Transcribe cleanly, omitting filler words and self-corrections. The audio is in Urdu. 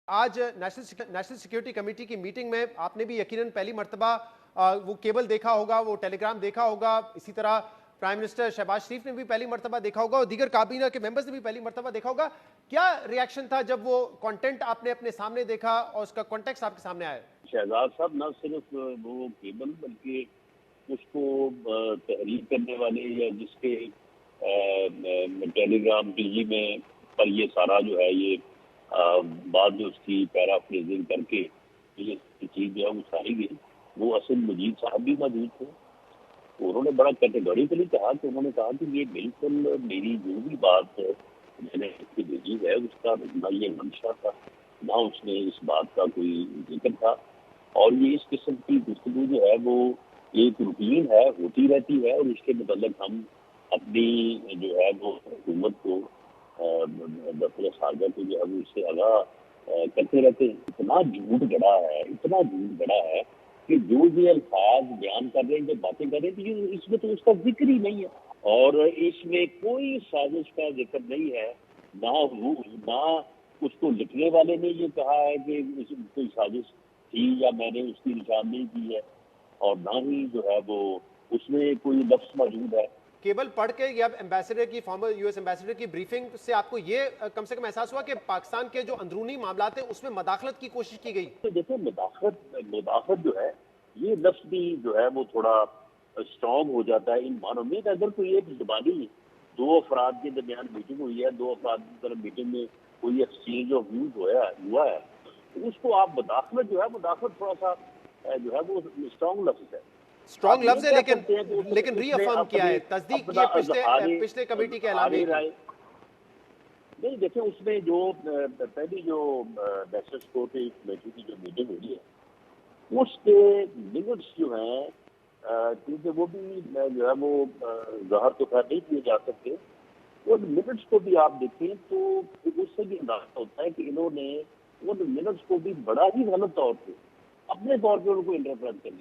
آج نیشنل سیکیورٹی کمیٹی کی میٹنگ میں آپ نے بھی یقیناً پہلی مرتبہ وہ کیبل دیکھا ہوگا، وہ ٹیلی گرام دیکھا ہوگا، اسی طرح پرائم منسٹر شہباز شریف نے بھی پہلی مرتبہ دیکھا ہوگا اور دیگر کابینہ کے ممبرز نے بھی پہلی مرتبہ دیکھا ہوگا۔ کیا ریاکشن تھا جب وہ کانٹینٹ آپ نے اپنے سامنے دیکھا اور اس کا کانٹیکسٹ آپ کے سامنے آیا؟ شہزاد صاحب نہ صرف وہ کیبل بلکہ اس کو تحریر کرنے والے یا جس کے ٹیلی گرام ٹی وی میں پر یہ سارا جو ہے یہ بعد جو اس کی پیرافریزنگ کر کے یہ چیز جو ہے وہ ساری گئی، وہ اصل مجید صاحب بھی موجود تھے۔ انہوں نے بڑا کیٹیگوریکلی کہا کہ انہوں نے کہا کہ یہ بالکل میری جو بھی بات میں نے اس کی بھیجی ہے اس کا نہ یہ منشا تھا نہ اس میں اس بات کا کوئی ذکر تھا، اور یہ اس قسم کی گفتگو جو ہے وہ ایک روٹین ہے، ہوتی رہتی ہے، اور اس کے متعلق ہم اپنی جو ہے وہ حکومت کو دفتر خارجہ کو جو ہے وہ اس سے آگاہ کرتے رہتے ہیں۔ اتنا جھوٹ گڑا ہے کہ جو یہ الفاظ بیان کر رہے ہیں، جو باتیں کر رہے ہیں، اس میں تو اس کا ذکر ہی نہیں ہے، اور اس میں کوئی سازش کا ذکر نہیں ہے، نہ اس کو لکھنے والے نے یہ کہا ہے کہ کوئی سازش تھی یا میں نے اس کی نشاندہی کی ہے، اور نہ ہی جو ہے وہ اس میں کوئی لفظ موجود ہے۔ کیبل پڑھ کے یا ایمبیسڈر کی فارمر یو ایس ایمبیسڈر کی بریفنگ سے آپ کو یہ کم سے کم احساس ہوا کہ پاکستان کے جو اندرونی معاملات ہیں اس میں مداخلت کی کوشش کی گئی؟ تو دیکھیں مداخلت جو ہے یہ لفظ بھی جو ہے وہ تھوڑا اسٹرانگ ہو جاتا ہے ان معنوں میں کہ اگر کوئی ایک زبانی دو افراد کے درمیان میٹنگ ہوئی ہے، دو افراد کی طرف میٹنگ میں کوئی ایکسچینج آف ویوز ہوا ہے، تو اس کو آپ مداخلت جو ہے مداخلت تھوڑا سا جو ہے وہ اسٹرانگ لفظ ہے۔ اسٹرانگ لفظ ہے لیکن ری افرم کیا ہے، تصدیق کی ہے پچھلے کمیٹی کے اعلامیے کی؟ نہیں دیکھیں، اس میں جو پہلی جو نیشنل سیکورٹی کمیٹی کی جو میٹنگ ہوئی ہے اس کے منٹس جو ہیں کیونکہ وہ بھی جو ہے وہ ظاہر تو خیر نہیں کیے جا سکتے، ان منٹس کو بھی آپ دیکھیں تو اس سے بھی اندازہ ہوتا ہے کہ انہوں نے ان منٹس کو بھی بڑا ہی غلط طور پہ اپنے طور پہ ان کو انٹرپریٹ کر لیا۔